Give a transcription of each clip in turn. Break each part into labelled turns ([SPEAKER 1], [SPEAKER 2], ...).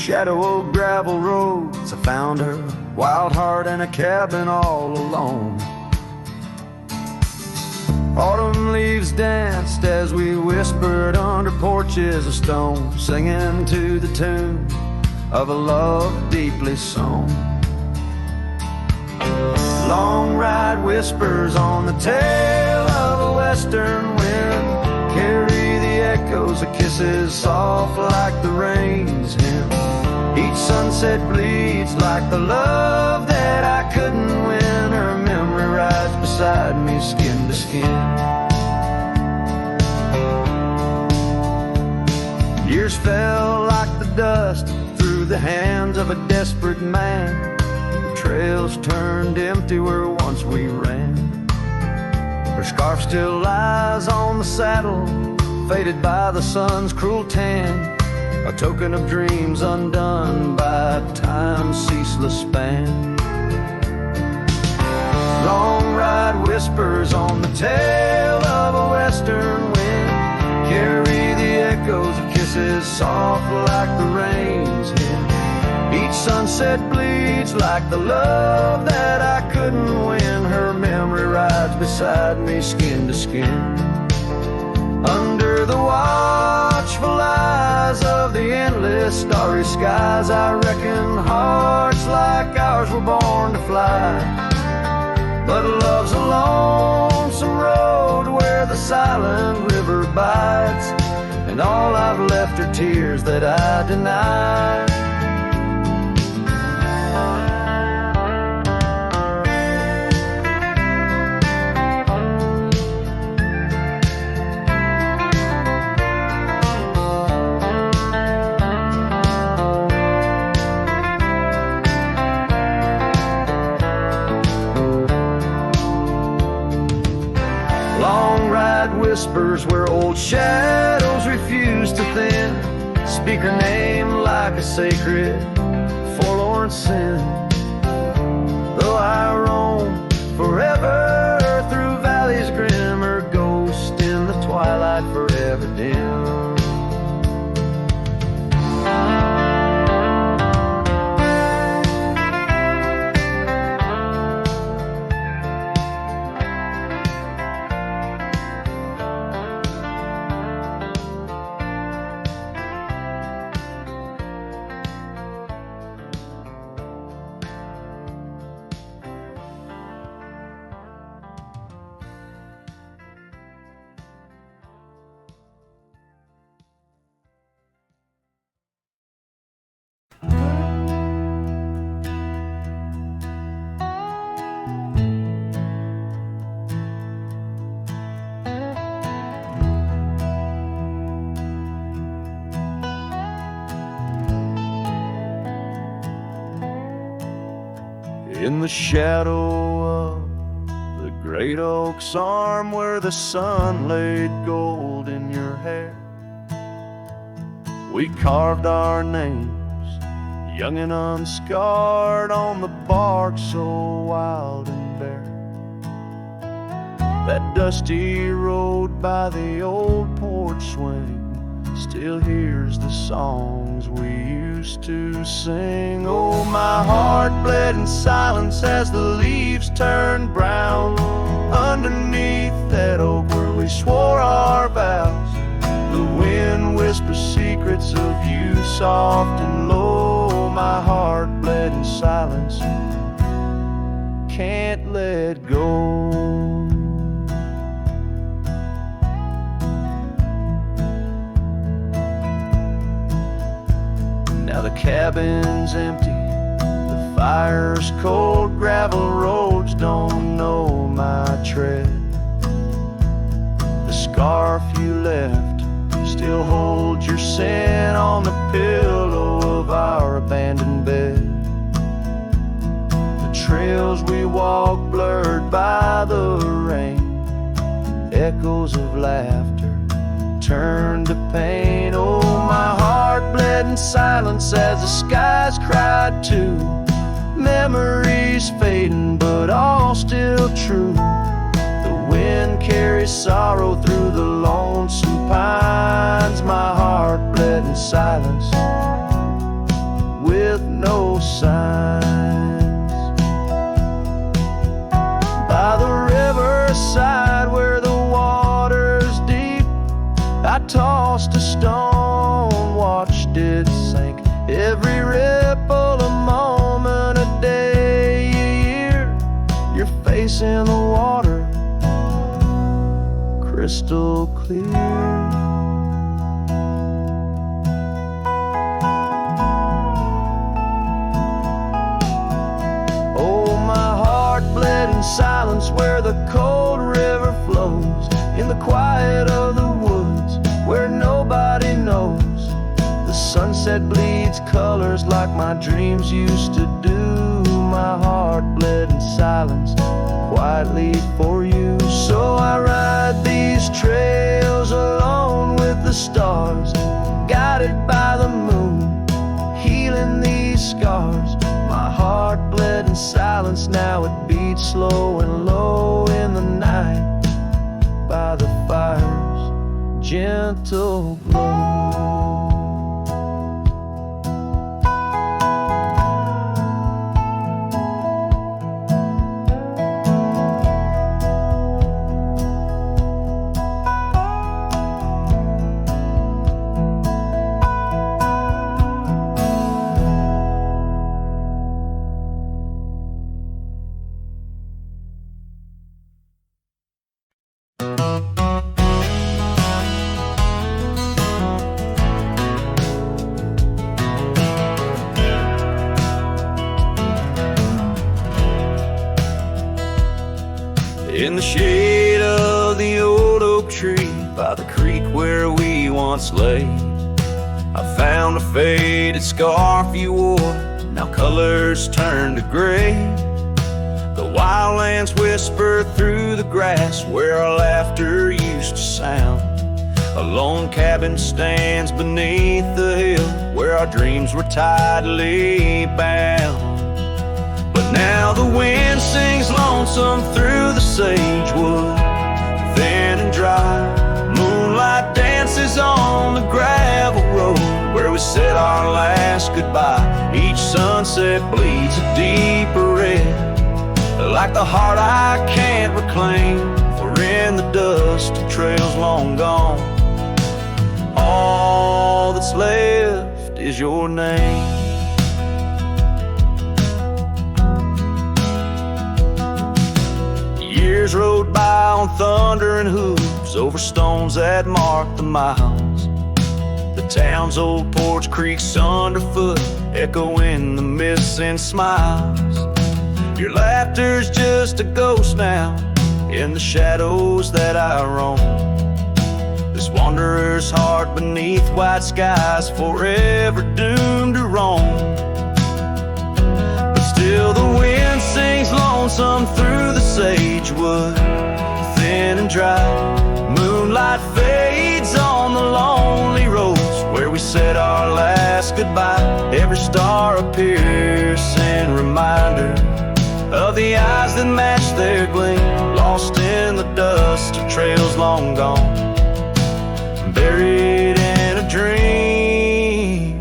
[SPEAKER 1] shadow of gravel roads, I found her, wild heart in a cabin all alone. Autumn leaves danced as we whispered under porches of stone, singing to the tune of a love deeply sown. Long ride whispers on the tail of a western wind carry the echoes of kisses soft like the rain's hymn. Each sunset bleeds like the love that I couldn't win. Her memory rides beside me, skin to skin. Years fell like the dust through the hands of a desperate man. The trails turned empty where once we ran. Her scarf still lies on the saddle, faded by the sun's cruel tan, a token of dreams undone by time's ceaseless span. Long ride whispers on the tail of a western wind carry the echoes of kisses soft like the rain's hymn. Each sunset bleeds like the love that I couldn't win. Her memory rides beside me, skin to skin. Under the watchful eyes of the endless starry skies, I reckon hearts like ours were born to fly. But love's a lonesome road where the silent river bites, and all I've left are tears that I deny. Whispers where old shadows refuse to thin, speak her name like a sacred, forlorn sin. Though I roam forever through valleys grim, her ghost in the twilight forever dim. In the shadow of the great oak's arm where the sun laid gold in your hair, we carved our names, young and unscarred, on the bark so wild and bare. That dusty road by the old porch swing still hears the songs we used to sing. Oh, my heart bled in silence as the leaves turned brown underneath that oak where we swore our vows. The wind whispers secrets of you soft and low. My heart bled in silence, can't let go. Now the cabin's empty, the fire's cold, gravel roads don't know my tread. The scarf you left still holds your scent on the pillow of our abandoned bed. The trails we walk blurred by the rain, echoes of laughter turned to pain. Oh, my heart bled in silence as the skies cried too. Memories fading, but all still true. The wind carries sorrow through the lonesome pines. My heart bled in silence, both sides. By the riverside where the water's deep, I tossed a stone, watched it sink. Every ripple a moment, a day, a year. Your face in the water, crystal clear. Bled in silence where the cold river flows, in the quiet of the woods where nobody knows. The sunset bleeds colors like my dreams used to do. My heart bled in silence quietly for you. So I ride these trails alone with the stars, guided by the moon, healing these scars. My heart bled in silence, now it beats slow and low in the night by the fire's gentle glow. In the shade of the old oak tree by the creek where we once lay, I found a faded scarf you wore, now colors turned to gray. The wildlands whisper through the grass where our laughter used to sound. A lone cabin stands beneath the hill where our dreams were tightly bound. But now the wind sings lonesome through the sagewood, thin and dry. Moonlight dances on the gravel road where we said our last goodbye. Each sunset bleeds a deeper red, like the heart I can't reclaim. For in the dust of trails long gone, all that's left is your name. Years rode by on thundering hooves over stones that marked the miles. The town's old porch creaks underfoot, echoing the missing smiles. Your laughter's just a ghost now in the shadows that I roam. This wanderer's heart beneath white skies, forever doomed to roam. But still the wind sings lonesome through the sagewood, thin and dry. Moonlight fades on the lonely roads where we said our last goodbye. Every star a piercing reminder of the eyes that match their gleam, lost in the dust of trails long gone, buried in a dream.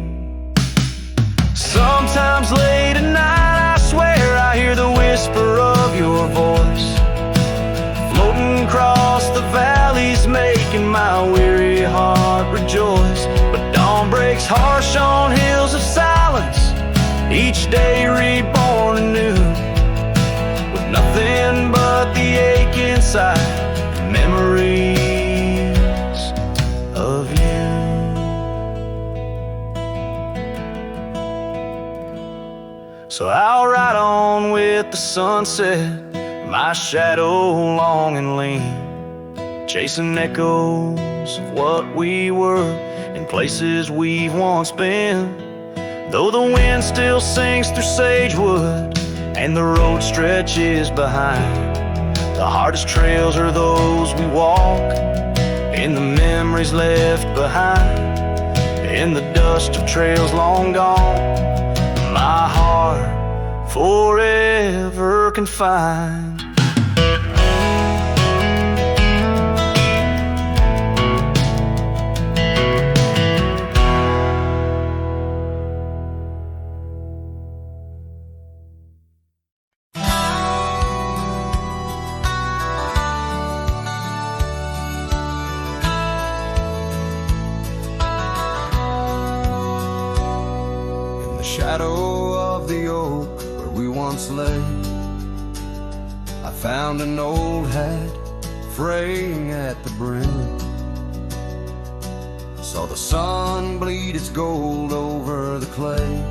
[SPEAKER 1] Sometimes late at night I swear I hear the whisper of your voice, floating across the valleys, making my weary heart rejoice. But dawn breaks harsh on hills of silence, each day reborn anew, with nothing but the ache inside, memories of you. So I'll ride on with the sunset, my shadow long and lean, chasing echoes of what we were in places we've once been. Though the wind still sings through sagewood and the road stretches behind, the hardest trails are those we walk, in the memories left behind, in the dust of trails long gone, my heart forever confined. we once lay. I found an old hat fraying at the brim. Saw the sun bleed its gold over the clay.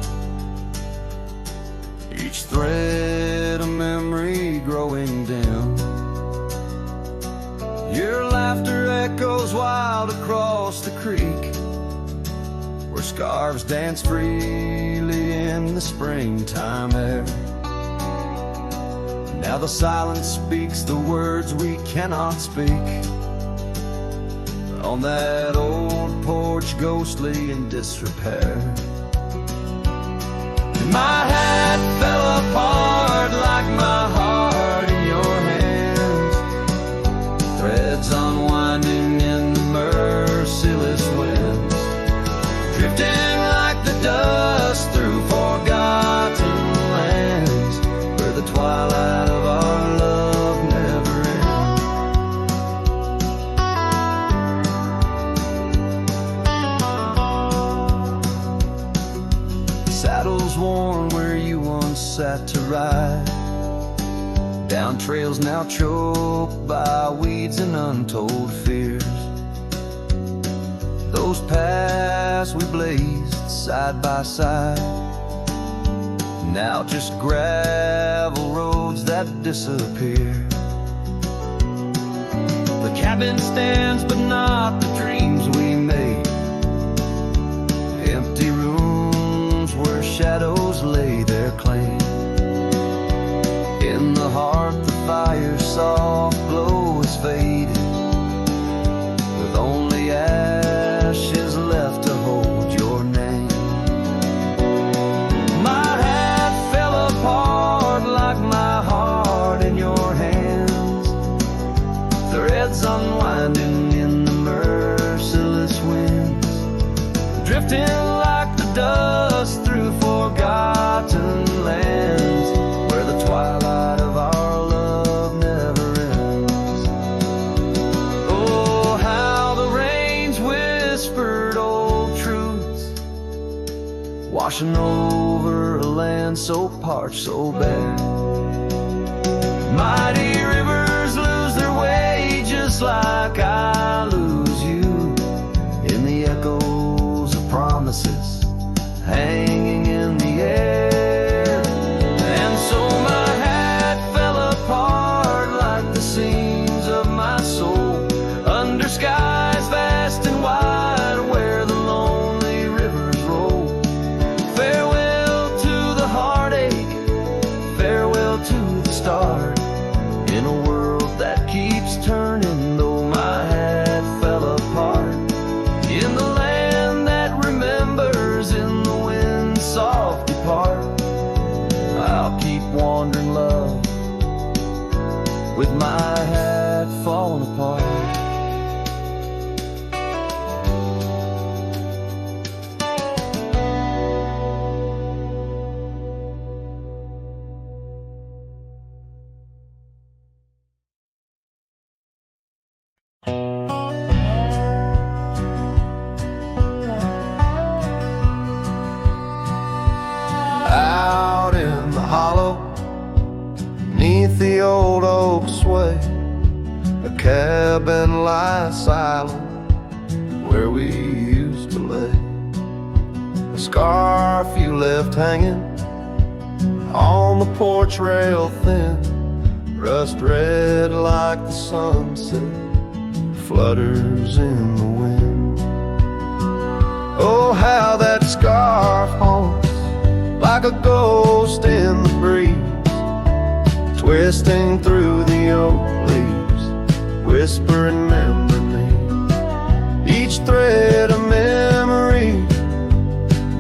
[SPEAKER 1] Each thread a memory growing dim. Your laughter echoes wild across the creek, where scarves dance freely in the springtime air. Now the silence speaks the words we cannot speak. On that old porch, ghostly in disrepair. My hat fell apart like my heart in your hands. Threads unwinding in the merciless winds, drifting like the dust through forgotten lands, where the twilight of our love never ends. Saddles worn where you once sat to ride, down trails now choked by weeds and untold fears. Those paths we blazed side by side, now just gravel roads that disappear. The cabin stands but not the dreams we made. Empty rooms where shadows lay their claim. In the heart the fire's soft glow is faded, with only ashes left to hold your name. My hat fell apart like my heart in your hands. Threads unwinding in the merciless winds, drifting like the dust through forgotten lands, where the twilight of our love never ends. Oh, how the rains whispered old truths, washing over a land so parched, so bare. Mighty rivers lose their way just like I lose you, in the echoes of promises hanging in the air. And so my hat fell apart like the seams of my soul, under skies vast and wide where the lonely rivers roll. Farewell to the heartache, farewell to the start, in a world that keeps turning, though my hat fell apart. In the land that remembers, in the wind's soft depart, I'll keep wandering, love, with my hat falling apart. Out in the hollow, beneath the old oak sway, a cabin lies silent where we used to lay. A scarf you left hanging on the porch rail thin, rust red like the sunset flutters in the wind. Oh, how that scarf haunts like a ghost in the breeze, twisting through the oak leaves, whispering memory. Each thread a memory,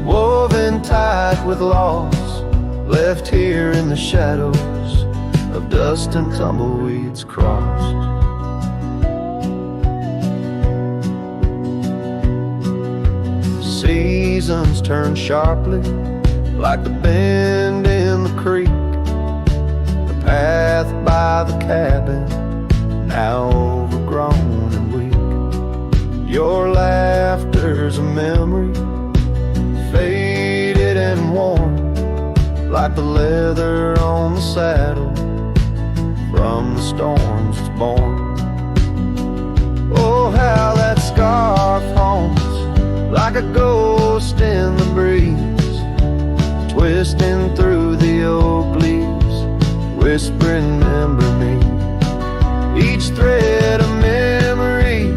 [SPEAKER 1] woven tight with loss, left here in the shadows of dust and tumbleweeds crossed. Seasons turn sharply like the bend in the creek, the path by the cabin now overgrown and weak. Your laughter's a memory, faded and worn, like the leather on the saddle. From the storms it's born. Oh, how that scarf haunts like a ghost in the breeze, twisting through the oak leaves, whispering, remember me. Each thread a memory,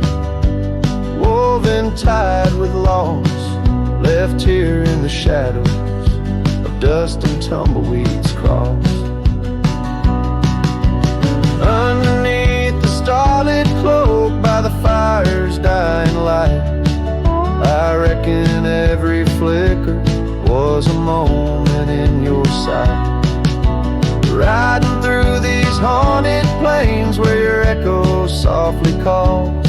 [SPEAKER 1] woven tied with loss, left here in the shadows of dust and tumbleweeds cross. Underneath the starlit cloak by the fire's dying light, I reckon every flicker was a moment in your sight. Riding through these haunted plains where your echo softly calls,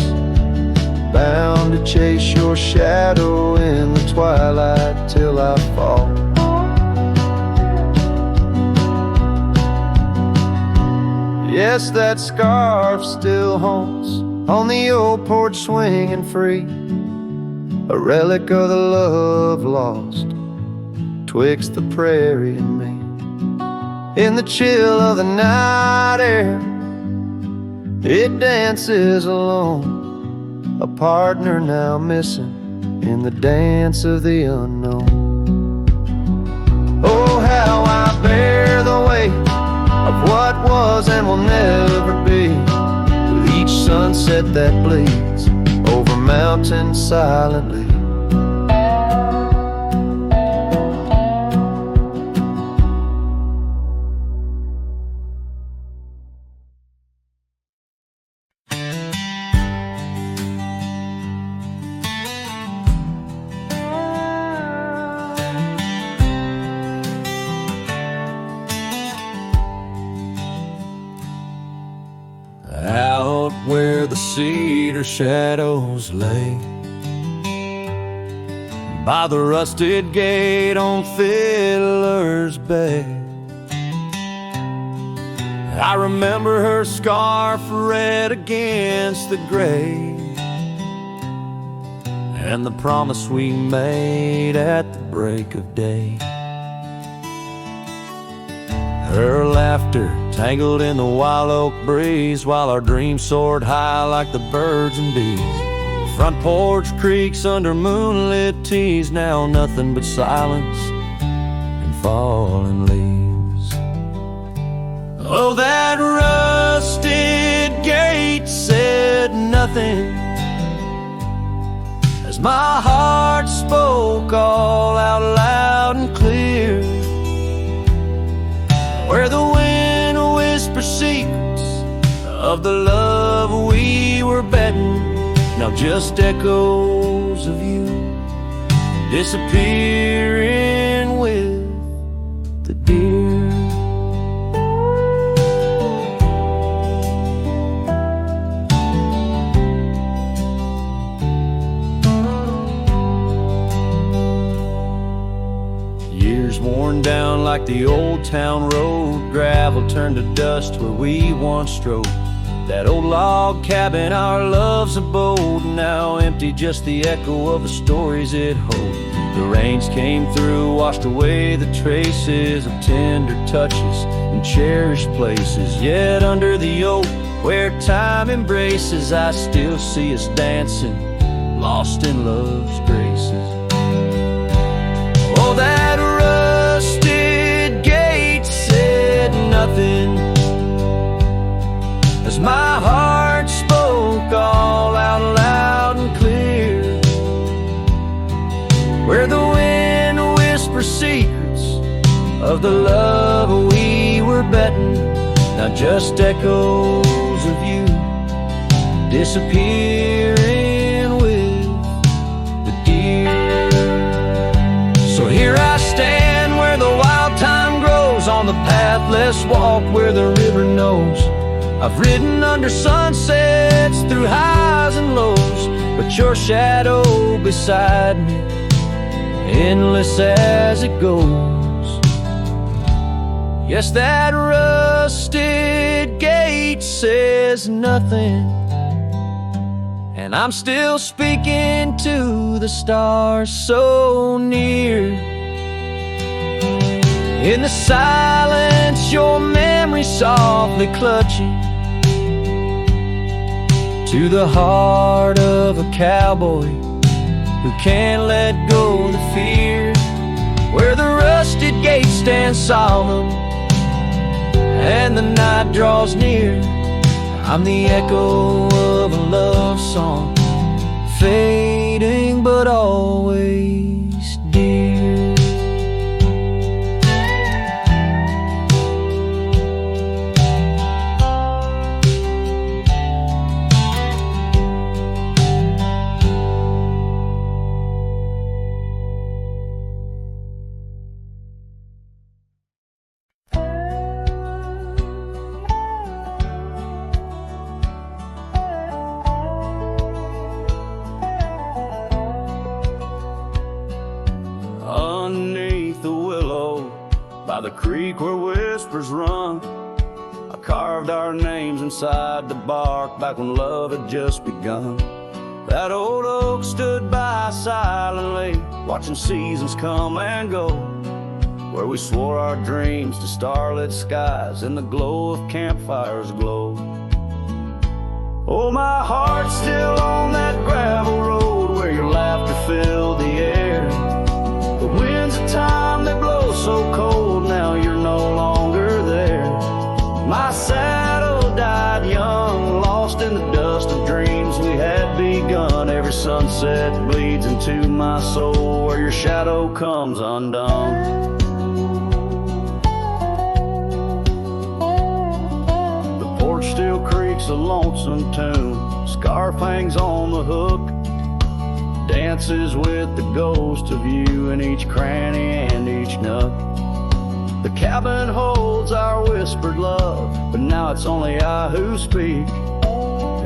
[SPEAKER 1] bound to chase your shadow in the twilight till I fall. Yes, that scarf still haunts on the old porch swinging free, a relic of the love lost twixt the prairie and me. In the chill of the night air, it dances alone, a partner now missing in the dance of the unknown. Oh, how I bear the weight of what was and will never be, with each sunset that bleeds over mountains silently. Out where the cedar shadows lay, by the rusted gate on Fiddler's Bay, I remember her scarf red against the gray, and the promise we made at the break of day. Her laughter tangled in the wild oak breeze, while our dreams soared high like the birds and bees. Front porch creaks under moonlit teas, now nothing but silence and falling leaves. Oh, that rusted gate said nothing as my heart spoke all out loud and clear, where the wind whispers secrets of the love we were betting, now just echoes of you disappearing with the deer. Worn down like the old town road, gravel turned to dust where we once strode. That old log cabin, our love's abode, now empty, just the echo of the stories it holds. The rains came through, washed away the traces of tender touches and cherished places. Yet under the oak, where time embraces, I still see us dancing, lost in love's graces. Oh, that rusted gate said nothing as my heart spoke all out loud and clear, where the wind whispers secrets of the love we were betting, now just echoes of you disappearing with the deer. So here I stand where the wild thyme grows, on the path less walked where the river knows. I've ridden under sunsets through highs and lows, but your shadow beside me, endless as it goes. Yes, that rusted gate says nothing, and I'm still speaking to the stars so near. In the silence, your memory softly clutching to the heart of a cowboy who can't let go of the fear. Where the rusted gate stands solemn and the night draws near, I'm the echo of a love song, fading but always dear. Underneath the willow, by the creek where whispers run, I carved our names inside the bark back when love had just begun. That old oak stood by silently, watching seasons come and go, where we swore our dreams to starlit skies and the glow of campfires glow. Oh, my heart's still on that gravel road where your laughter filled the air. The winds of time, they blow so cold, now you're no longer there. My saddle died young, lost in the dust of dreams we had begun. Every sunset bleeds into my soul where your shadow comes undone. The porch still creaks a lonesome tune, scarf hangs on the hook, dances with the ghost of you in each cranny and each nook. The cabin holds our whispered love, but now it's only I who speak.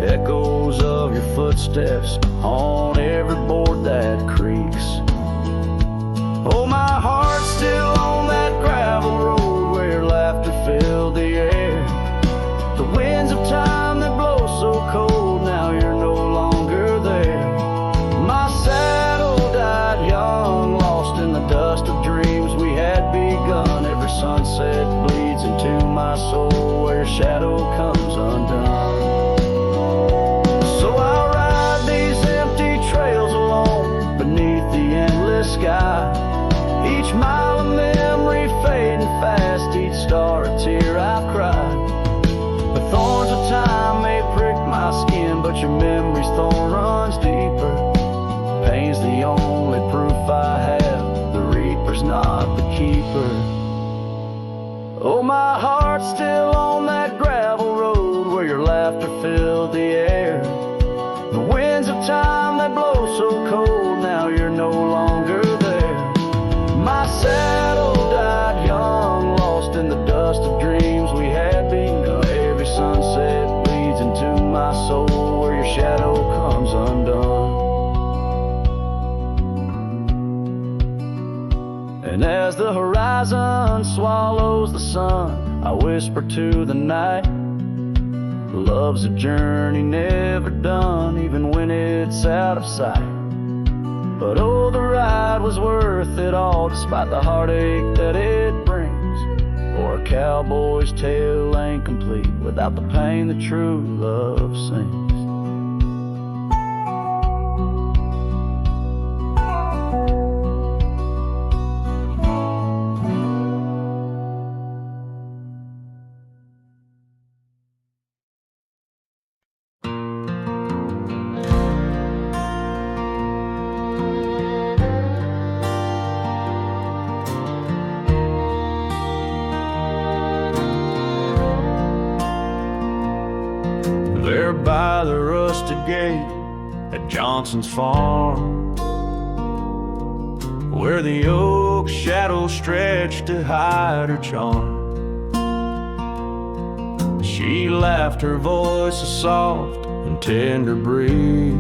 [SPEAKER 1] Echoes of your footsteps on every board that creaks. Oh, my heart's still on that gravel road where your laughter filled the air. The winds of time that blow so cold, now you're no longer there. My saddle died young, lost in the dust of dreams we had begun. Every sunset bleeds into my soul where your shadow comes undone. So I ride these empty trails alone beneath the endless sky. Each mile of memory fading fast, each star a tear I've cried. The thorns of time may prick my skin, but your memory's thorn runs deeper. Pain's the only proof I have, the reaper's not the keeper. Oh, my heart's still on that gravel road where your laughter filled the air. The winds of time that blow so cold, now you're no longer there. My saddle died young, lost in the dust of dreams we had begun. Every sunset bleeds into my soul where your shadow comes undone. And as the horizon swallows the sun, I whisper to the night, love's a journey never done, even when it's out of sight. But oh, the ride was worth it all, despite the heartache that it brings. For a cowboy's tale ain't complete without the pain that true love sings. There by the rusted gate at Johnson's farm, where the oak shadows stretched to hide her charm, she laughed, her voice a soft and tender breeze.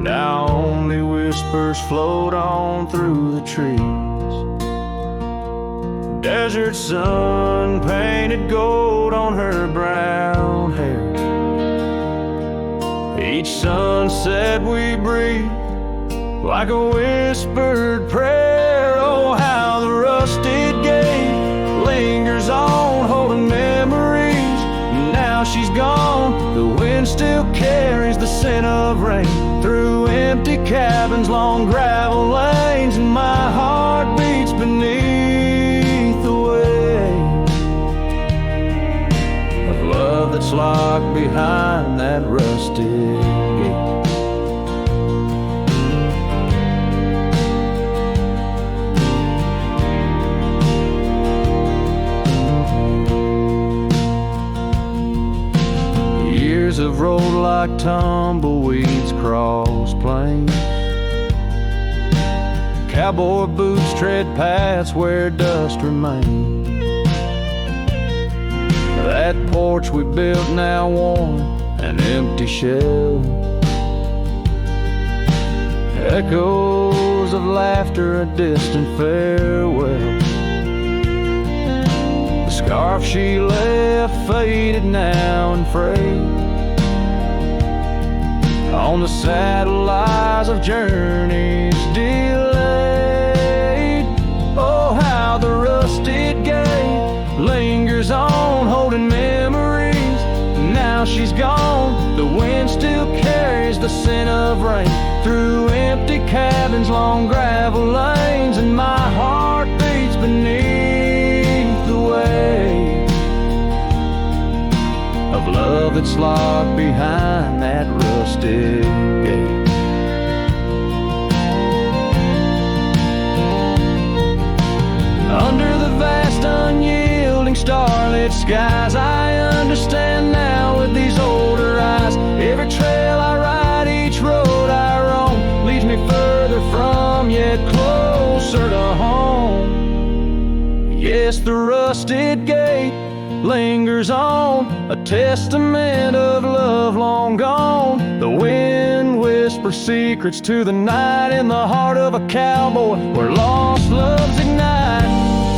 [SPEAKER 1] Now only whispers float on through the trees. Desert sun painted gold on her brown hair. Each sunset we breathe like a whispered prayer. Oh, how the she's gone, the wind still carries the scent of rain through empty cabins, long gravel lanes, and my heart beats beneath the weight of love that's locked behind that rusted gate. Years have rolled like tumbleweeds across plains. Cowboy boots tread paths where dust remains. That porch we built now worn, an empty shell. Echoes of laughter, a distant farewell. The scarf she left faded now and frayed. On the saddle lies of journeys delayed. Oh, how the rusted gate lingers on, holding memories. Now she's gone, the wind still carries the scent of rain through empty cabins, long gravel lanes, and my heart beats beneath the weight of love that's locked behind that rusted gate. Under the vast unyielding starlit skies, I understand now with these older eyes. Every trail I ride, each road I roam, leads me further from, yet closer to home. Yes, the rusted gate lingers on, a testament of love long gone. The wind whispers secrets to the night in the heart of a cowboy where lost loves ignite.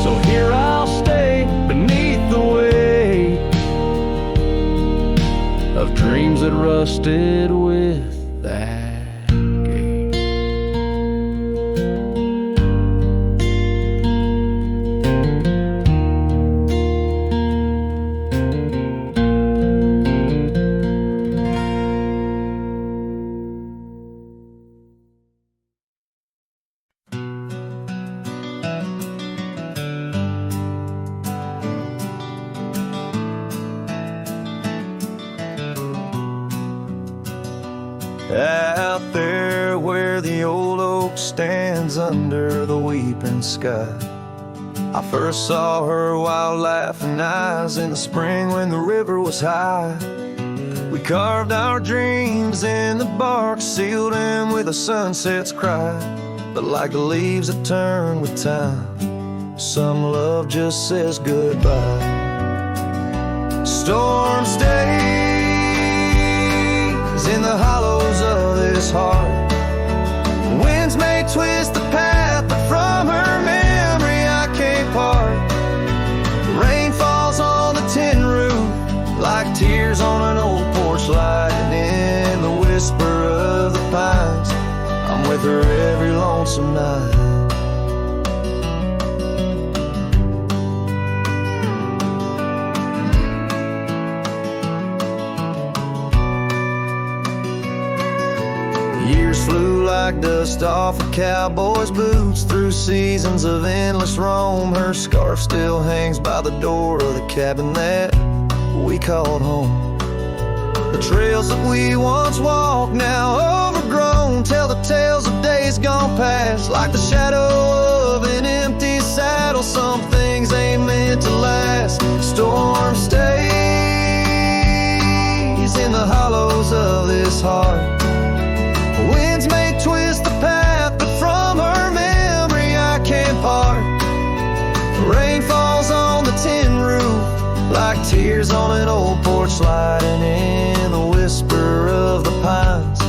[SPEAKER 1] So here I'll stay beneath the weight of dreams that rusted with that. Out there where the old oak stands under the weeping sky, I first saw her wild laughing eyes in the spring when the river was high. We carved our dreams in the bark, sealed them with a sunset's cry. But like the leaves that turn with time, some love just says goodbye. Storm stays in the hollows of this heart. Winds may twist the path, but from her memory I can't part. Rain falls on the tin roof like tears on an old porch light, and in the whisper of the pines I'm with her every lonesome night. Years flew like dust off a cowboy's boots through seasons of endless roam. Her scarf still hangs by the door of the cabin that we called home. The trails that we once walked, now overgrown, tell the tales of days gone past. Like the shadow of an empty saddle, some things ain't meant to last. Storm stays in the hollows of this heart. Winds may twist the path, but from her memory I can't part. Rain falls on the tin roof like tears on an old porch light, and in the whisper of the pines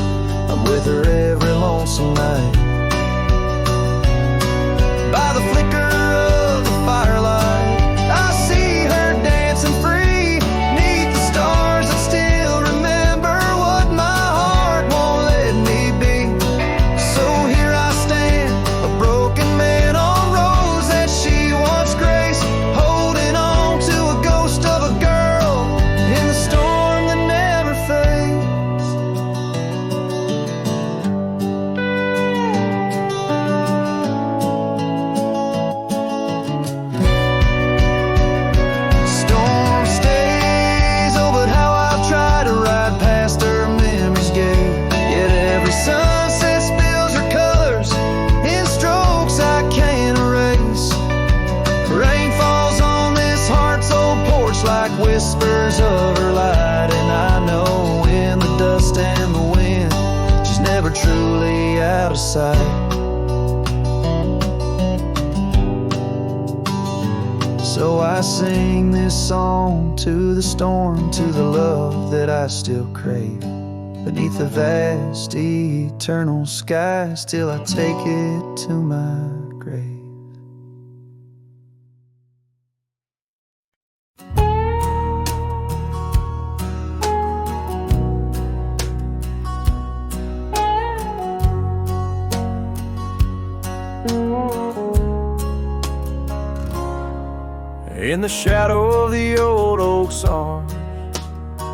[SPEAKER 1] I'm with her every lonesome night. By the flicker of the firelight I see her dancing free, 'neath the stars that still remember what my heart won't let me be. So here I stand, a broken man on roads that she once graced, holding on to a ghost of a girl in the storm. out of sight. So I sing this song to the storm, to the love that I still crave. Beneath the vast eternal skies, till I take it to my grave. In the shadow of the old oak's arms,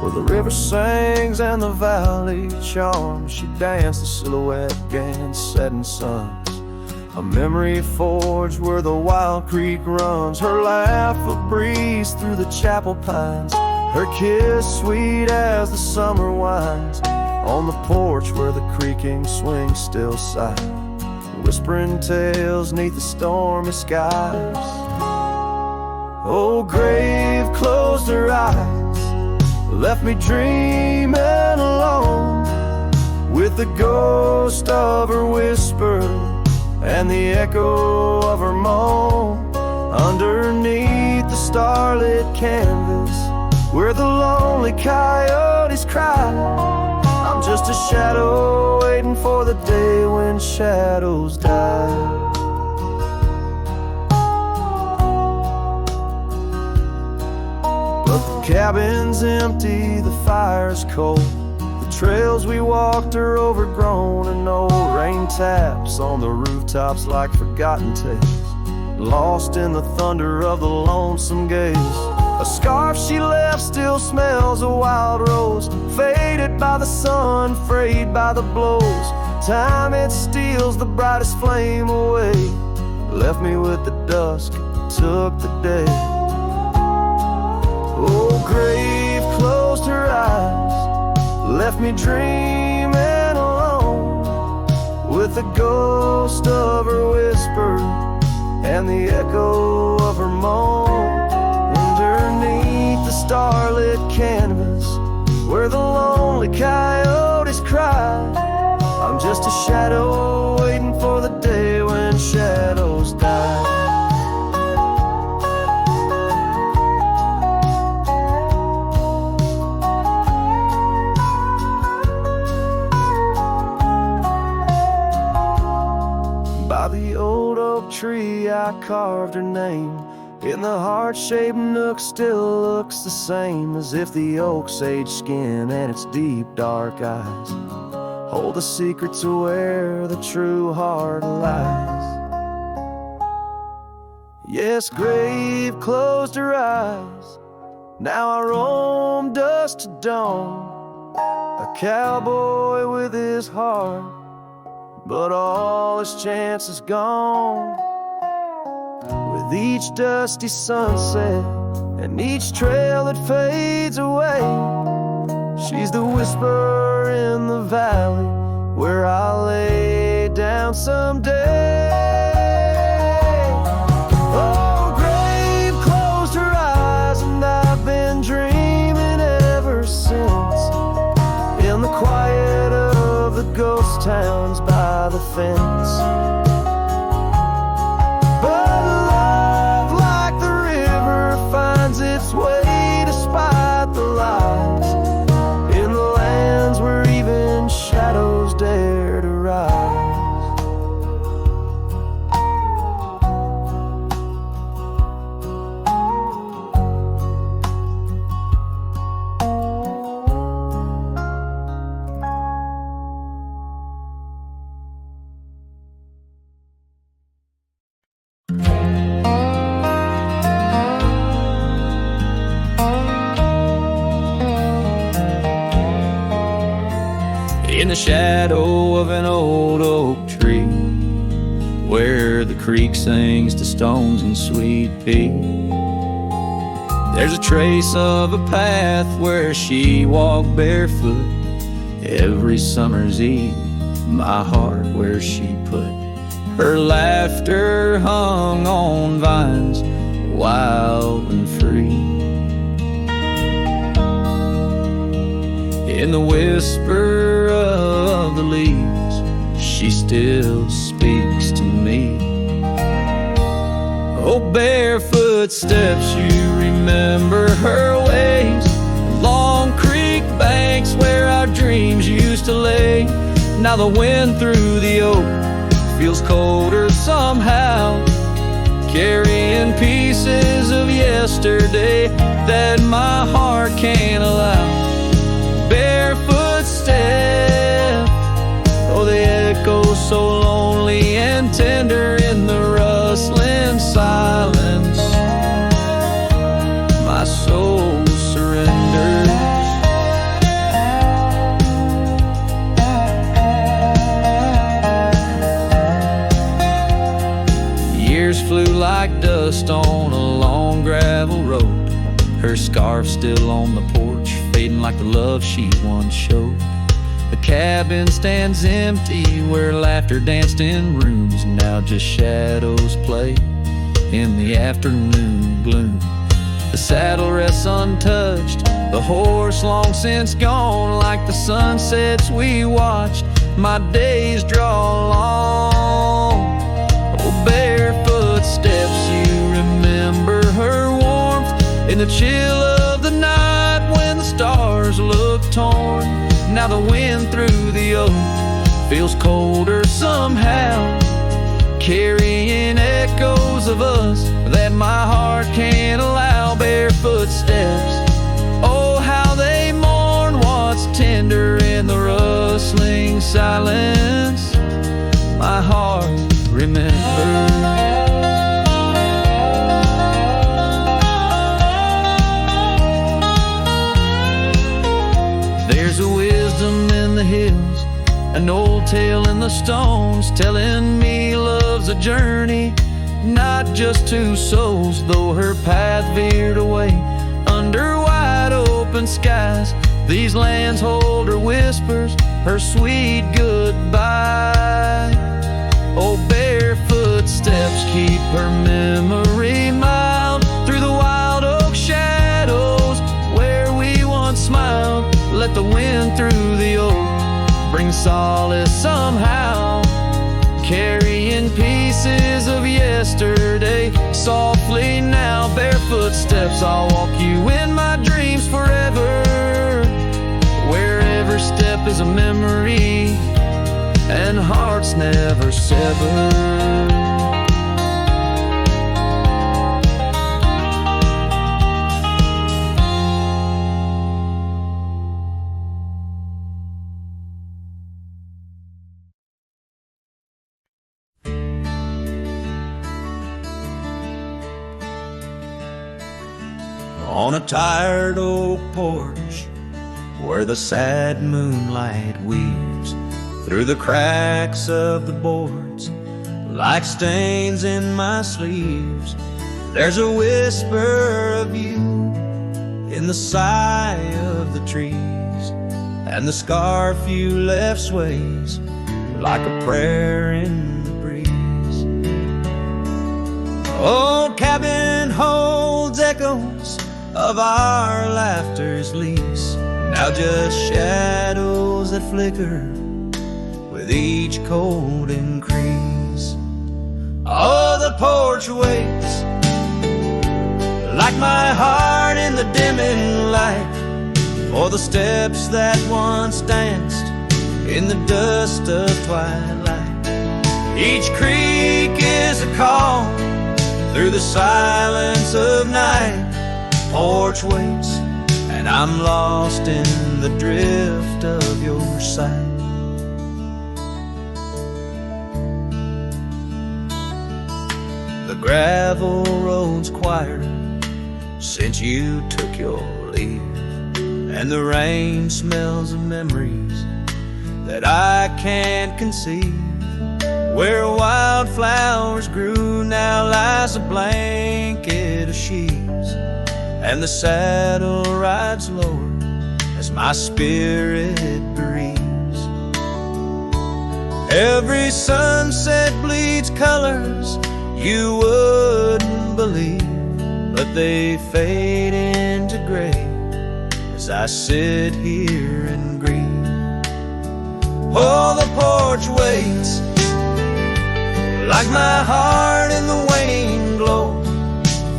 [SPEAKER 1] where the river sings and the valley charms, she danced the silhouette against setting suns. A memory forged where the wild creek runs, her laugh a breeze through the chapel pines, her kiss sweet as the summer winds, on the porch where the creaking swing still sigh, whispering tales neath the stormy skies. Oh, grave closed her eyes, left me dreaming alone, with the ghost of her whisper and the echo of her moan. Underneath the starlit canvas, where the lonely coyotes cry, I'm just a shadow waiting for the day when shadows die. The cabin's empty, the fire's cold, the trails we walked are overgrown, and old rain taps on the rooftops like forgotten tales, lost in the thunder of the lonesome gaze. A scarf she left still smells a wild rose, faded by the sun, frayed by the blows. Time it steals the brightest flame away, left me with the dusk, took the day. Oh, grave closed her eyes, left me dreaming alone, with the ghost of her whisper and the echo of her moan. Underneath the starlit canvas, where the lonely coyotes cry, I'm just a shadow waiting for the day when shadows die. By the old oak tree I carved her name, in the heart-shaped nook still looks the same, as if the oak's aged skin and its deep dark eyes hold the secret to where the true heart lies. Yes, grave closed her eyes, now I roam dusk to dawn, a cowboy with his heart, but all his chances gone. With each dusty sunset and each trail that fades away, she's the whisper in the valley where I'll lay down someday. Oh, grave closed her eyes, and I've been dreaming ever since, in the quiet of the ghost towns by the fence. But love, like the river, finds its way despite the lies, in the lands where even shadows dare to rise. In the shadow of an old oak tree, where the creek sings to stones and sweet pea, there's a trace of a path where she walked barefoot every summer's eve. My heart where she put her laughter hung on vines, wild and free. In the whisper of the leaves, she she still speaks to me. Oh, barefoot steps, you remember her ways. Long creek banks where our dreams used to lay. Now the wind through the oak feels colder somehow, carrying pieces of yesterday that my heart can't allow. Barefoot step, oh, they echo so lonely and tender in the rustling silence. My soul surrenders. Years flew like dust on a long gravel road. Her scarf still on the porch, fading like the love she once showed. The cabin stands empty where laughter danced in rooms. Now just shadows play in the afternoon gloom. The saddle rests untouched, the horse long since gone. Like the sunsets we watched, my days draw long. Oh, barefoot steps, you remember her warmth in the chill of the night when the stars look torn. Now the wind through the oak feels colder somehow, carrying echoes of us that my heart can't allow. Barefoot steps, oh, how they mourn what's tender in the rustling silence. My heart remembers. There's a wisdom in the hills, an old tale in the stones, telling me love's a journey, not just two souls. Though her path veered away under wide open skies, these lands hold her whispers, her sweet goodbye. Oh, barefoot steps keep her memory mild through the wild oak shadows where we once smiled. Let the wind through the oak bring solace somehow, carrying pieces of yesterday softly now. Barefoot steps, I'll walk you in my dreams forever, where every step is a memory and hearts never sever. On a tired oak porch where the sad moonlight weaves through the cracks of the boards like stains in my sleeves, there's a whisper of you in the sigh of the trees, and the scarf you left sways like a prayer in the breeze. Old cabin holds echoes of our laughter's lease, now just shadows that flicker with each cold increase. Oh, the porch waits like my heart in the dimming light for the steps that once danced in the dust of twilight. Each creak is a call through the silence of night. Porch waits, and I'm lost in the drift of your sight. The gravel road's quieter since you took your leave, and the rain smells of memories that I can't conceive. Where wildflowers grew now lies a blanket of sheaves, and the saddle rides lower as my spirit breathes. Every sunset bleeds colors you wouldn't believe, but they fade into gray as I sit here and grieve. Oh, the porch waits, like my heart in the waning glow,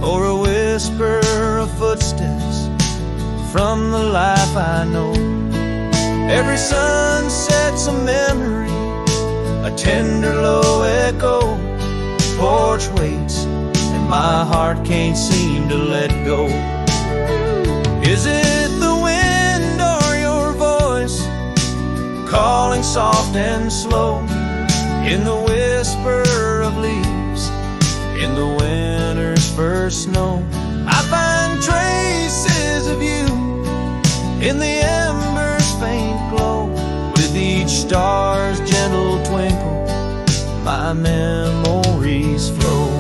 [SPEAKER 1] for a whisper of footsteps from the life I know. Every sunset's a memory, a tender low echo. Porch waits, and my heart can't seem to let go. Is it the wind or your voice, calling soft and slow, in the whisper of leaves, in the winter's first snow? I find traces of you in the embers' faint glow. With each star's gentle twinkle, my memories flow.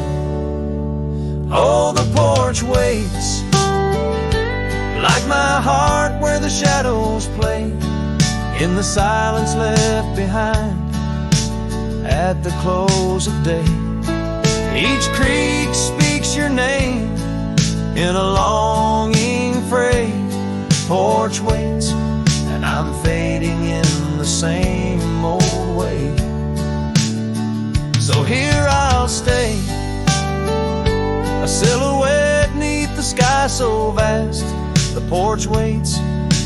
[SPEAKER 1] Oh, the porch waits, like my heart where the shadows play, in the silence left behind at the close of day. Each creek speaks your name in a longing fray. Porch waits, and I'm fading in the same old way. So here I'll stay, a silhouette neath the sky so vast. The porch waits,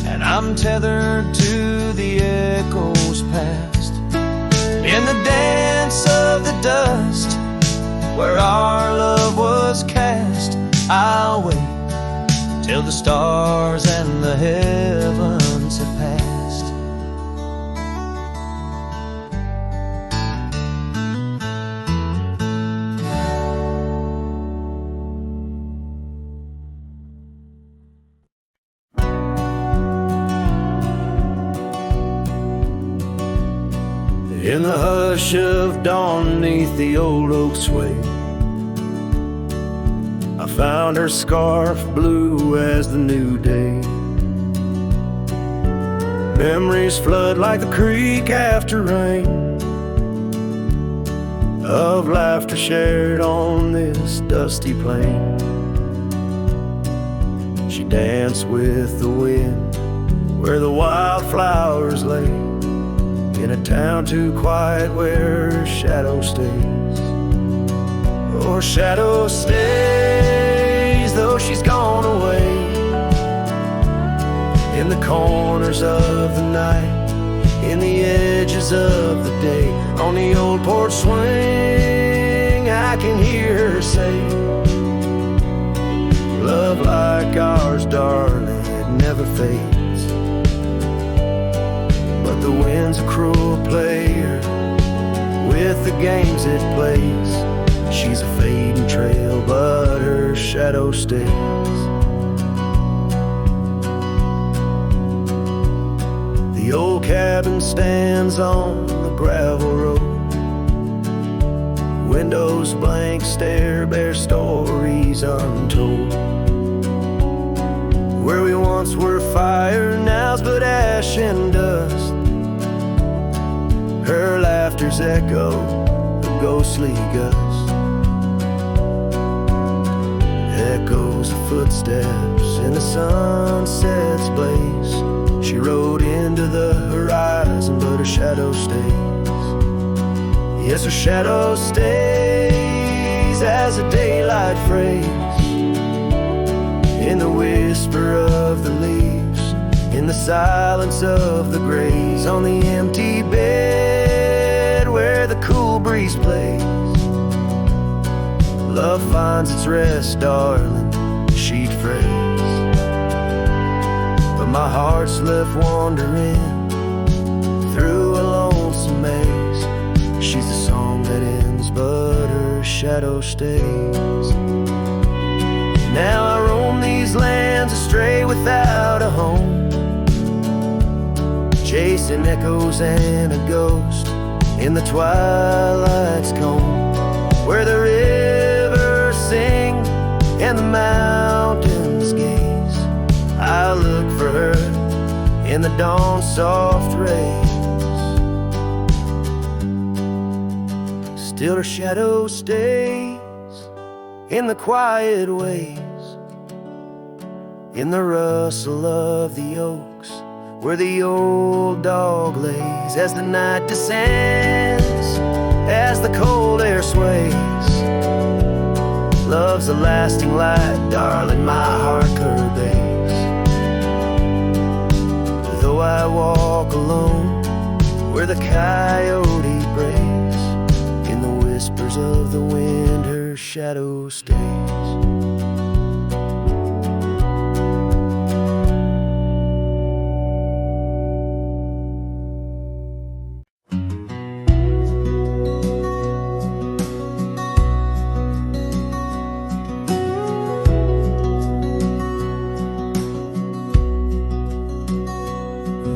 [SPEAKER 1] and I'm tethered to the echoes past. In the dance of the dust, where our love was cast, I'll wait till the stars and the heavens have passed. In the hush of dawn neath the old oak sway, I found her scarf blue as the new day. Memories flood like the creek after rain, of laughter shared on this dusty plain. She danced with the wind where the wildflowers lay, in a town too quiet where her shadow stays. Oh, her shadow stays, though she's gone away, in the corners of the night, in the edges of the day. On the old porch swing, I can hear her say, love like ours, darling, it never fades. But the wind's a cruel player with the games it plays. She's a fading trail, but her shadow stays. The old cabin stands on the gravel road, windows blank stare, bear stories untold. Where we once were fire, now's but ash and dust. Her laughter's echo, a ghostly gust. Echoes of footsteps in the sunset's blaze. She rode into the horizon, but her shadow stays. Yes, her shadow stays as the daylight frays, in the whisper of the leaves, in the silence of the graves. On the empty bed where the cool breeze plays, love finds its rest, darling, she'd phrase. But my heart's left wandering through a lonesome maze. She's the song that ends, but her shadow stays. Now I roam these lands astray without a home, chasing echoes and a ghost in the twilight's comb, where the rivers sing and the mountains gaze. I look for her in the dawn's soft rays. Still her shadow stays in the quiet ways, in the rustle of the oaks, where the old dog lays as the night descends, as the cold air sways. Love's a lasting light, darling, my heart curveys. Though I walk alone, where the coyote brays, in the whispers of the wind her shadow stays.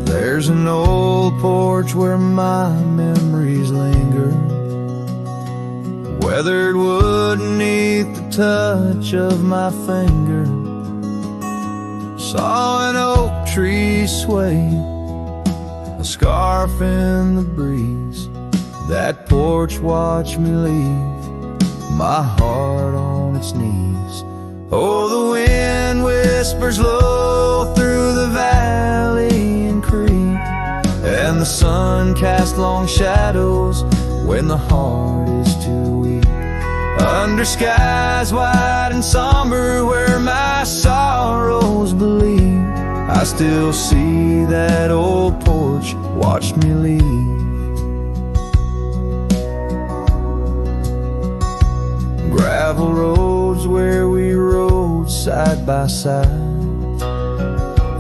[SPEAKER 1] There's an old porch where my memories linger, weathered wood beneath the touch of my finger. Saw an oak tree sway, a scarf in the breeze. That porch watched me leave, my heart on its knees. Oh, the wind whispers low through the valley and creek, and the sun casts long shadows when the heart is too weak. Under skies wide and somber where my sorrows believe, I still see that old porch watch me leave. Gravel roads where we rode side by side,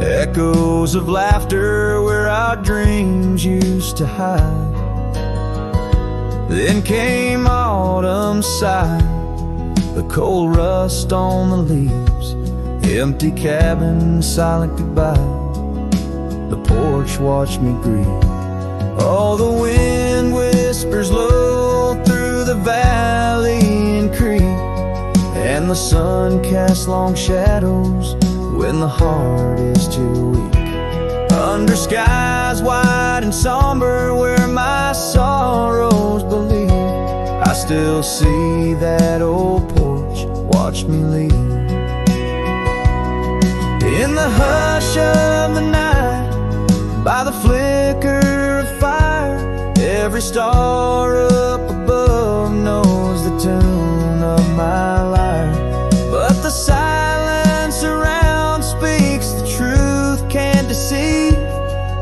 [SPEAKER 1] echoes of laughter where our dreams used to hide. Then came autumn side, the cold rust on the leaves, empty cabin, silent goodbye. The porch watched me grieve. Oh, the wind whispers low through the valley and creek, and the sun casts long shadows when the heart is too weak. Under skies wide and somber where my sorrows believe, I still see that old porch watch me leave. In the hush of the night, by the flicker of fire, every star up above knows the tune of my lyre. But the silence around speaks the truth, can't deceive.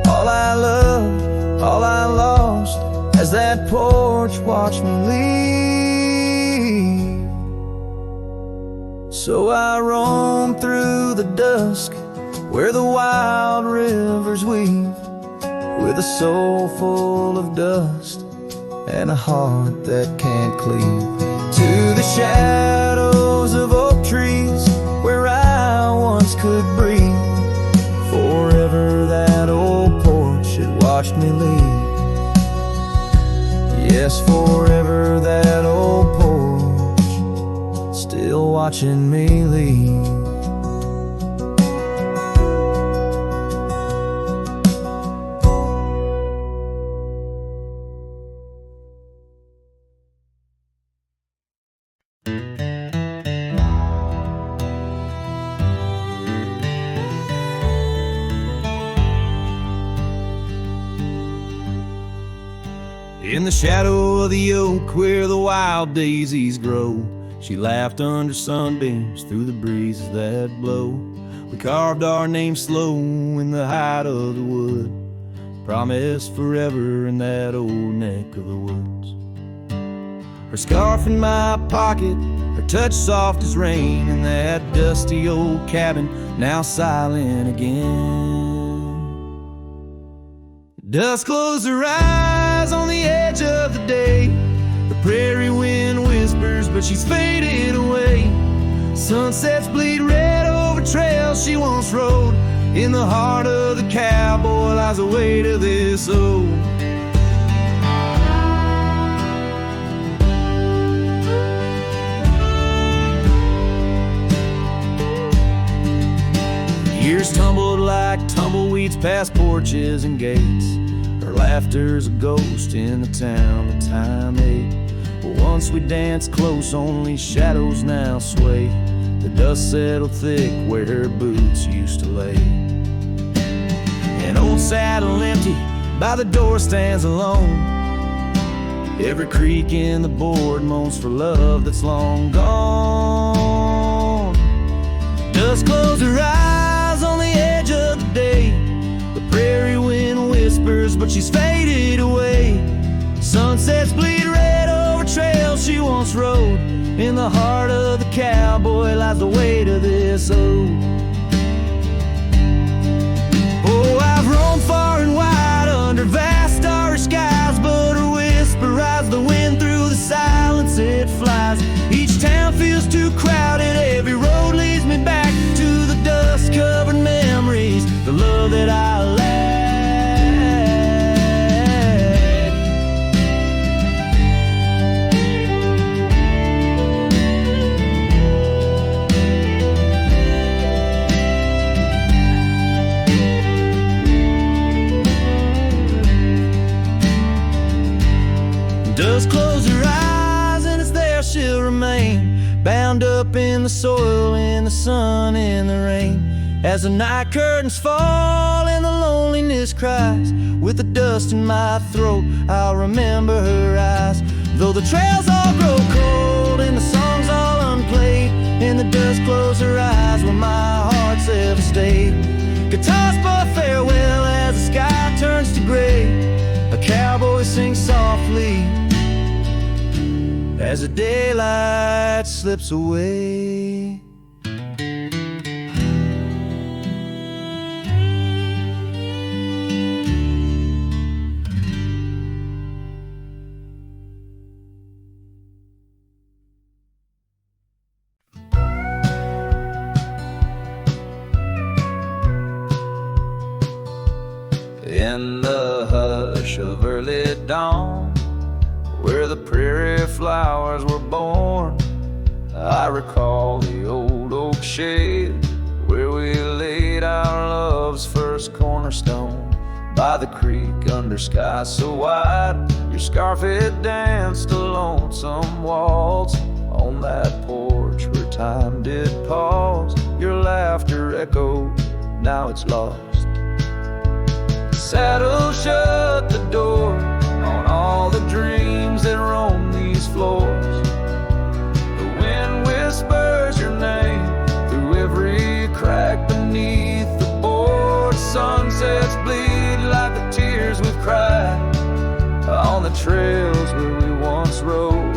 [SPEAKER 1] All I loved, all I lost, as that porch watched me leave. So I roam through the dusk where the wild rivers weave, with a soul full of dust and a heart that can't cleave. To the shadows of oak trees where I once could breathe, forever that old porch had watched me leave. Yes, forever that old porch still watching me leave. In the shadow of the oak where the wild daisies grow, she laughed under sunbeams through the breezes that blow. We carved our names slow in the height of the wood, promised forever in that old neck of the woods. Her scarf in my pocket, her touch soft as rain, in that dusty old cabin now silent again. Dusk closed her eyes on the edge of the day. The prairie wind whispers, but she's fading away. Sunsets bleed red over trails she once rode. In the heart of the cowboy lies the weight of this old. Years tumbled like tumbleweeds past porches and gates. Her laughter's a ghost in the town that time ate. But once we danced close, only shadows now sway. The dust settled thick where her boots used to lay. An old saddle empty, by the door stands alone. Every creak in the board moans for love that's long gone. Dusk closes her eyes on the edge of the day. The prairie wind whispers, but she's faded away. Sunsets bleed red over trails she once rode. In the heart of the cowboy lies the weight of this ode. Oh, I've roamed far and wide under vast starry skies, but her whisper rides the wind through the silence it flies. Each town feels too crowded, every road leads me back to the dust-covered memories, the love that I lack. Dust close her eyes and it's there she'll remain, bound up in the soil, in the sun, in the rain. As the night curtains fall and the loneliness cries, with the dust in my throat I'll remember her eyes. Though the trails all grow cold and the songs all unplayed, in the dust close her eyes where my heart's ever stayed. Guitars pour farewell as the sky turns to gray. A cowboy sings softly as the daylight slips away. In the hush of early dawn, where the prairie flowers were born, I recall the old oak shade where we laid our love's first cornerstone. By the creek under sky so wide, your scarf it danced a lonesome waltz. On that porch where time did pause, your laughter echoed, now it's lost. Saddle shut the door on all the dreams that roam these floors. The wind whispers your name through every crack beneath the board. Sunsets bleed like the tears we've cried on the trails where we once rode.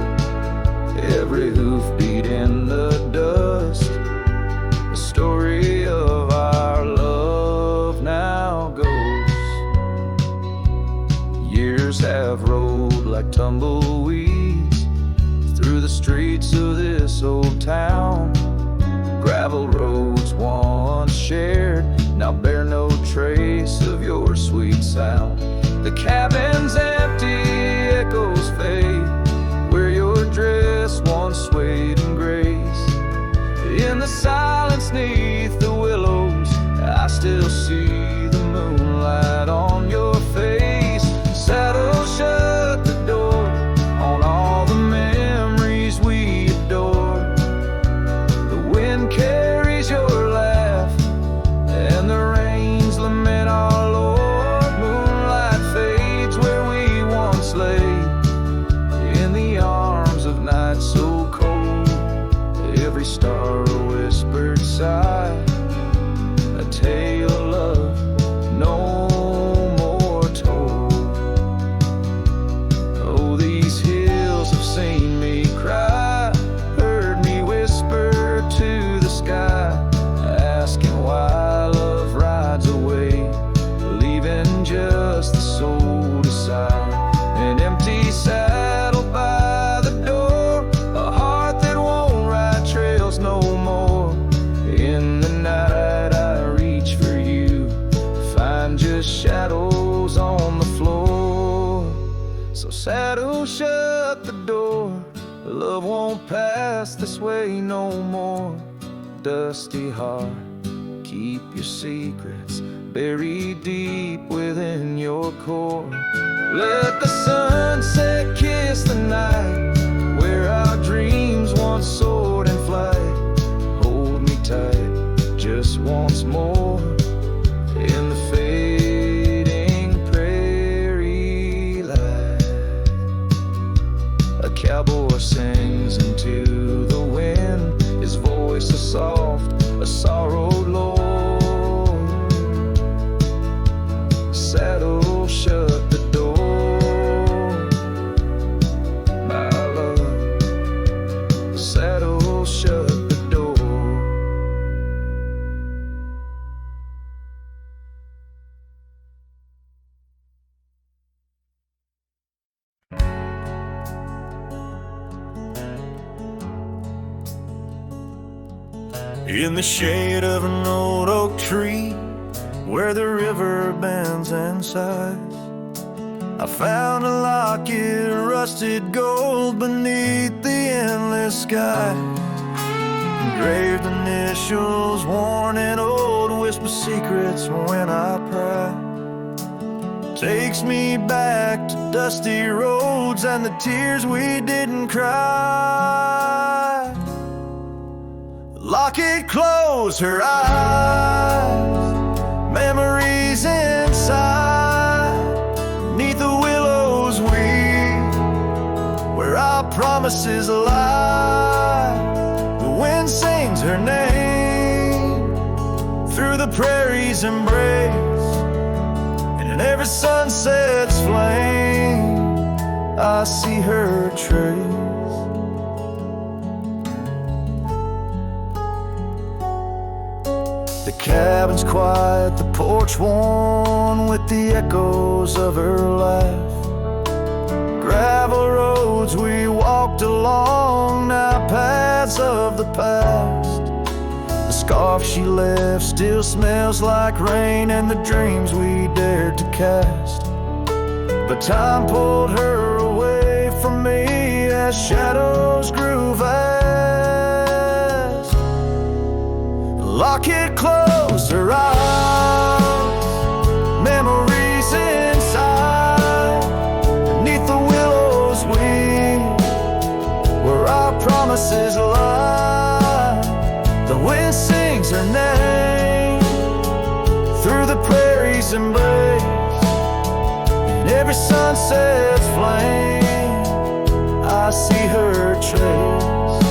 [SPEAKER 1] Every hoofbeat in the dust, the story of our love now goes. Years have rolled like tumbleweeds through the streets of this old town. Gravel roads once shared now bear no trace of your sweet sound. The cabin's empty, echoes fade where your dress once swayed in grace. In the silence neath the willows, I still see the moonlight on your face. Saddle shut the door on all the memories we adore. The wind carries your laugh and the rains lament our Lord. Moonlight fades where we once lay, in the arms of night so cold. Every star a whispered sigh, a tale of love no more told. Oh, these hills have seen me cry, heard me whisper to the sky, asking why love rides away, leaving just the soul to sigh. An empty saddle by the door, a heart that won't ride trails no more. In the night I reach for you, find just shadows on the floor. So saddle shut the door, love won't pass this way no more. Dusty heart, keep your secrets buried deep within your core. Let the sunset kiss the night where our dreams once soared in flight. Hold me tight just once more in the face In the shade of an old oak tree, where the river bends and sighs, I found a locket of rusted gold beneath the endless sky. Engraved initials, worn and old, whisper secrets when I pry. Takes me back to dusty roads and the tears we didn't cry. Locket closed her eyes, memories inside, neath the willows weep, where our promises lie. The wind sings her name through the prairie's embrace, and in every sunset's flame I see her trace. The cabin's quiet, the porch worn with the echoes of her laugh. Gravel roads we walked along, now paths of the past. The scarf she left still smells like rain and the dreams we dared to cast. But time pulled her away from me as shadows grew vast. Locket closed her eyes, memories inside, beneath the willows weep, where our promises lie. The wind sings her name through the prairie's embrace, in every sunset's flame I see her trace.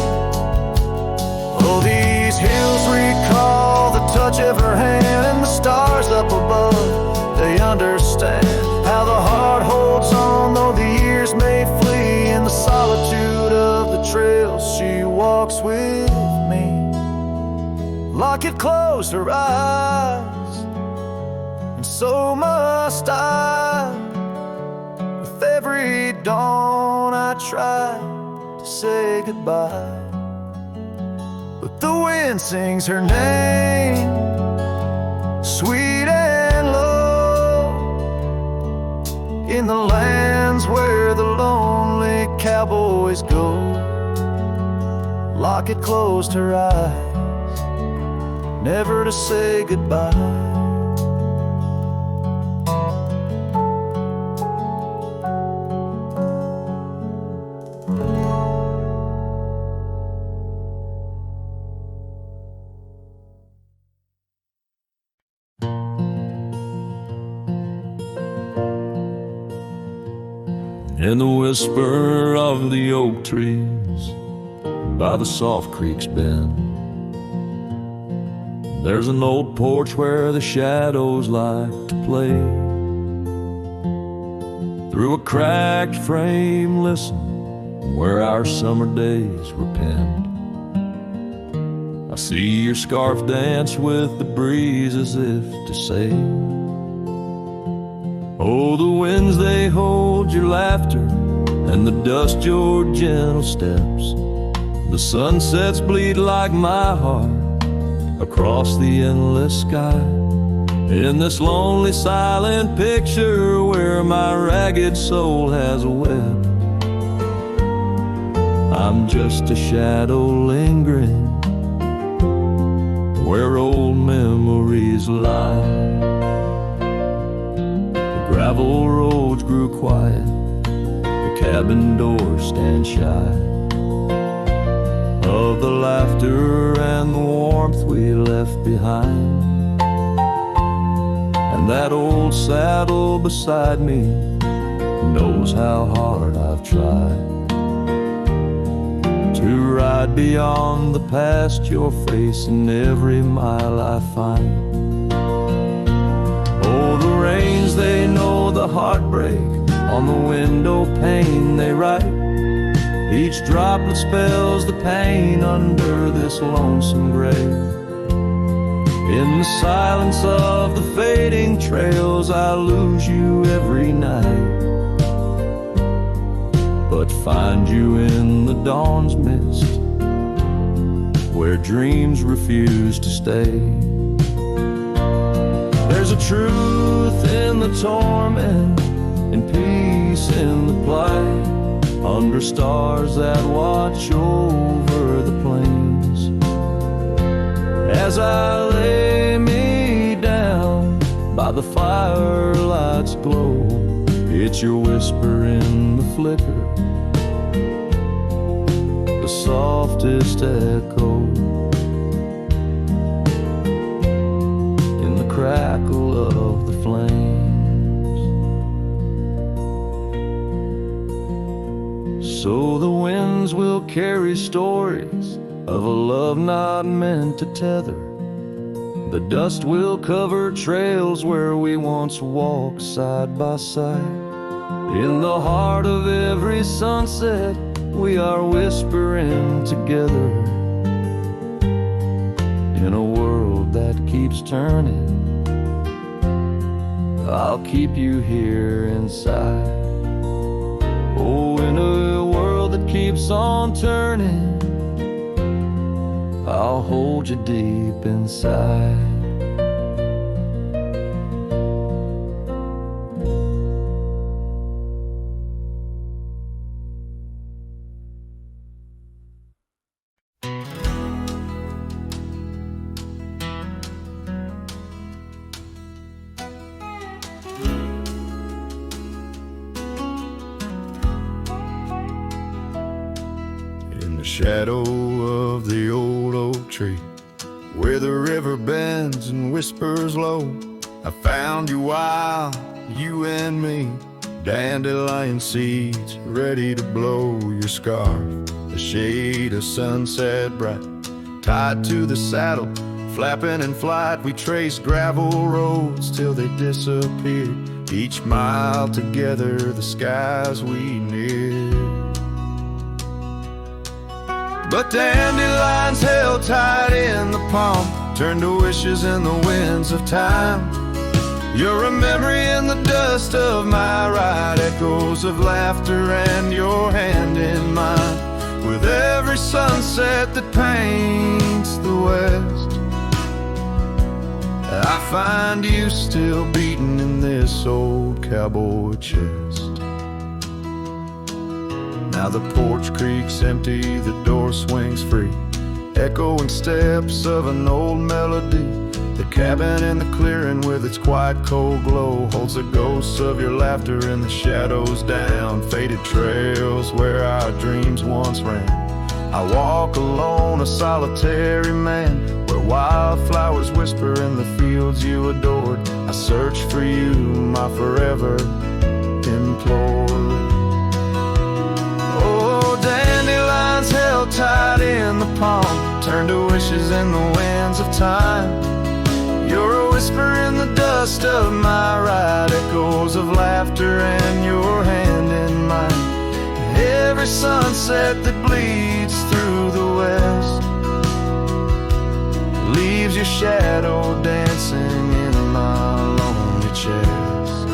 [SPEAKER 1] Oh, these hills recall the touch of her hand, and the stars up above, they understand how the heart holds on, though the years may flee. In the solitude of the trails she walks with me. Locket closed her eyes, and so must I. With every dawn I try to say goodbye, but the wind sings her name, sweet and low, in the lands where the lonely cowboys go. Locket closed her eyes, never to say goodbye.
[SPEAKER 2] In the whisper of the oak trees by the soft creek's bend, there's an old porch where the shadows like to play. Through a cracked frame listen, where our summer days were penned. I see your scarf dance with the breeze as if to say, oh, the winds they hold your laughter, and the dust your gentle steps. The sunsets bleed like my heart across the endless sky. In this lonely silent picture where my ragged soul has a web, I'm just a shadow lingering where old memories lie. Gravel roads grew quiet, the cabin doors stand shy of the laughter and the warmth we left behind. And that old saddle beside me knows how hard I've tried to ride beyond the past, your face in every mile I find. Oh, the rains, they know the heartbreak, on the window pane they write. Each droplet spells the pain under this lonesome grave. In the silence of the fading trails I lose you every night, but find you in the dawn's mist where dreams refuse to stay. There's a truth in the torment and peace in the plight, under stars that watch over the plains. As I lay me down by the firelight's glow, it's your whisper in the flicker, the softest echo in the crackle of the flames. So the winds will carry stories of a love not meant to tether. The dust will cover trails where we once walked side by side. In the heart of every sunset, we are whispering together. In a world that keeps turning, I'll keep you here inside. Oh, in a world that keeps on turning, I'll hold you deep inside.
[SPEAKER 1] In the shadow of the old oak tree, where the river bends and whispers low, I found you wild, you and me, dandelion seeds ready to blow. Your scarf, a shade of sunset bright, tied to the saddle, flapping in flight. We traced gravel roads till they disappeared, each mile together the skies we neared. But dandelions held tight in the palm turned to wishes in the winds of time. You're a memory in the dust of my ride, echoes of laughter and your hand in mine. With every sunset that paints the west, I find you still beating in this old cowboy chest. Now the porch creaks empty, the door swings free, echoing steps of an old melody. The cabin in the clearing with its quiet cold glow holds the ghosts of your laughter and the shadows down faded trails where our dreams once ran. I walk alone, a solitary man, where wildflowers whisper in the fields you adored. I search for you, my forever implored. Oh, dandelions held tight in the palm turn to wishes in the winds of time. You're a whisper in the dust of my ride, echoes of laughter and your hand in mine. Every sunset that bleeds through the west leaves your shadow dancing in my lonely chest.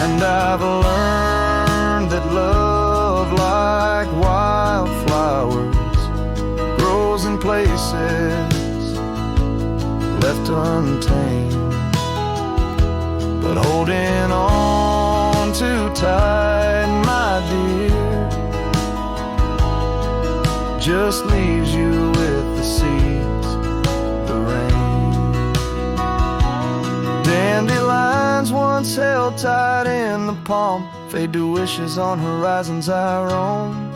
[SPEAKER 1] And I've learned that love, like wildflowers, grows in places left untamed. But holding on too tight, my dear, just leaves you with the seeds, the rain. Dandelions once held tight in the palm fade to wishes on horizons I roam.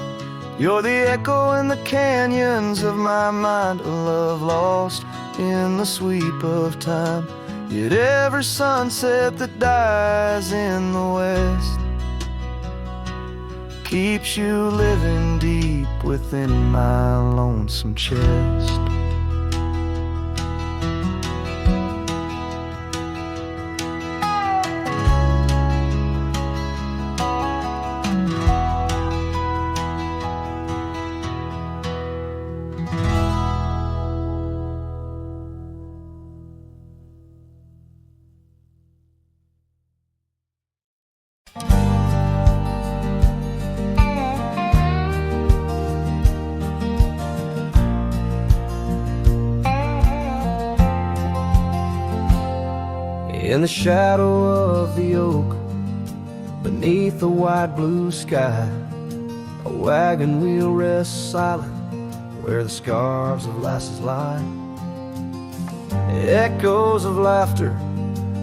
[SPEAKER 1] You're the echo in the canyons of my mind, a love lost in the sweep of time. Yet every sunset that dies in the west keeps you living deep within my lonesome chest. In the shadow of the oak, beneath the wide blue sky, a wagon wheel rests silent where the scarves of lasses lie. Echoes of laughter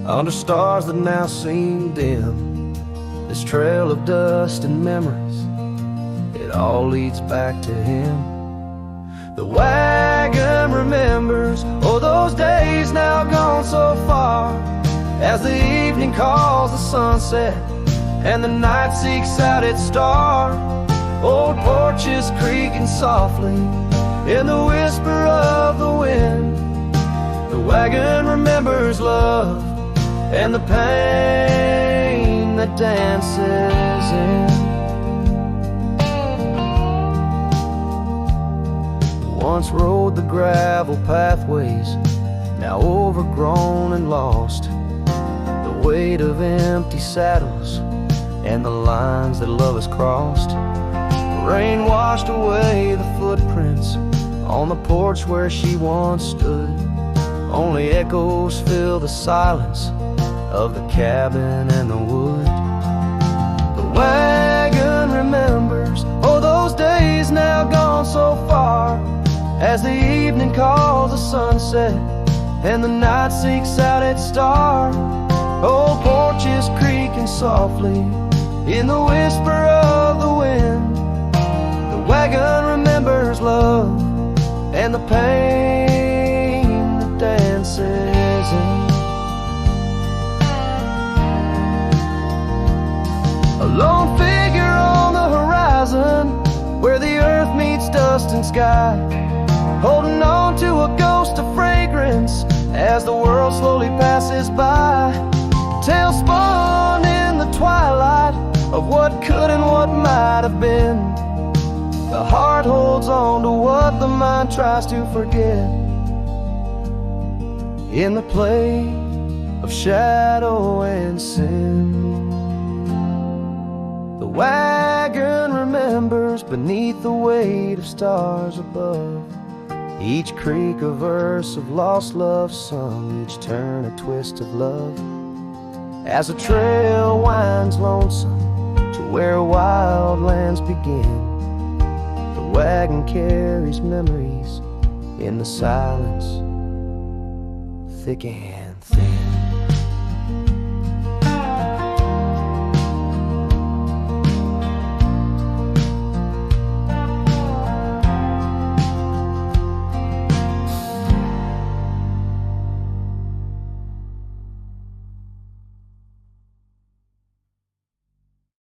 [SPEAKER 1] under stars that now seem dim. This trail of dust and memories, it all leads back to him. The wagon remembers, oh, those days now gone so far, as the evening calls the sunset and the night seeks out its star. Old porches creaking softly in the whisper of the wind. The wagon remembers love and the pain that dances in. Once rode the gravel pathways, now overgrown and lost. The weight of empty saddles and the lines that love has crossed. The rain washed away the footprints on the porch where she once stood. Only echoes fill the silence of the cabin and the wood. The wagon remembers, oh, those days now gone so far, as the evening calls the sunset and the night seeks out its star. Old porches creaking softly in the whisper of the wind. The wagon remembers love and the pain that dances in. A lone figure on the horizon where the earth meets dust and sky, holding on to a ghost of fragrance as the world slowly passes by. Tales spun in the twilight of what could and what might have been. The heart holds on to what the mind tries to forget. In the play of shadow and sin, the wagon remembers beneath the weight of stars above. Each creak a verse of lost love sung, each turn a twist of love. As the trail winds lonesome to where wild lands begin, the wagon carries memories in the silence thick in.